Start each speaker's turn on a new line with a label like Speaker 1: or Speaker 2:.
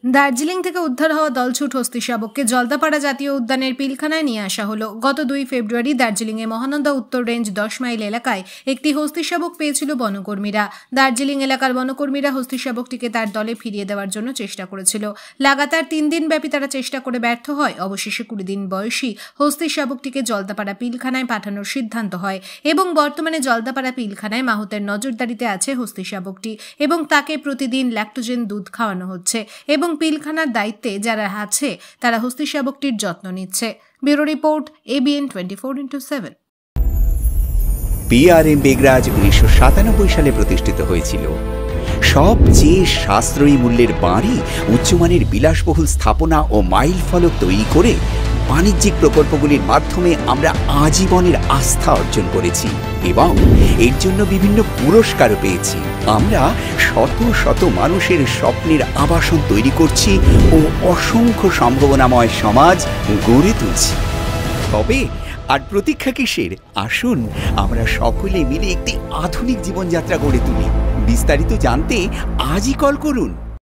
Speaker 1: দার্জিলিং থেকে উদ্ধার হওয়া দলছুট হস্তি শাবককে জলদাপাড়া জাতীয় উদ্যানের পিলখানায় নিয়ে আসা হলো। গত 2 ফেব্রুয়ারি দার্জিলিংয়ে মহানন্দা উত্তর রেঞ্জ 10 মাইল এলাকায় একটি হস্তি শাবক পেয়েছিল বনকর্মীরা। দার্জিলিং এলাকার বনকর্মীরা হস্তি শাবকটিকে তার দলে ফিরিয়ে দেওয়ার জন্য চেষ্টা করেছিল। লাগাতার 3 দিন ব্যাপী তারা চেষ্টা করে ব্যর্থ হয়। অবশেষে 20 দিন বয়সী হস্তি শাবকটিকে জলদাপাড়া পিলখানায় পাঠানোর সিদ্ধান্ত হয় এবং বর্তমানে জলদাপাড়া পিলখানায় মাহুতের নজরদারিতে আছে হস্তি শাবকটি এবং তাকে প্রতিদিন ল্যাক্টোজেন দুধ খাওয়ানো হচ্ছে এবং পিলখানার দায়িত্বে যারা আছে তারা হস্তি শাবকটির যত্ন নিচ্ছে। Bureau report, ABN 24x7।
Speaker 2: PRM বেগরাজ 1997 সালে প্রতিষ্ঠিত হয়েছিল। সবচেয়ে সাশ্রয়ী মূল্যের বাড়ি, উচ্চমানের বিলাসবহুল স্থাপনা ও মাইল ফলক তৈরি করে বাণিজ্যিক প্রকল্পগুলির মাধ্যমে আমরা আজীবনের আস্থা অর্জন করেছি এবং এর জন্য বিভিন্ন পুরস্কারও পেয়েছি। আমরা শত শত মানুষের স্বপ্নের আবাসন তৈরি করছি ও অসংখ্য সম্ভাবনাময় সমাজ গড়ে তুলছি। তবে আর প্রতীক্ষা কিসের? আসুন আমরা সকলে মিলে একটি আধুনিক জীবনযাত্রা গড়ে তুলি। বিস্তারিত জানতে আজই কল করুন।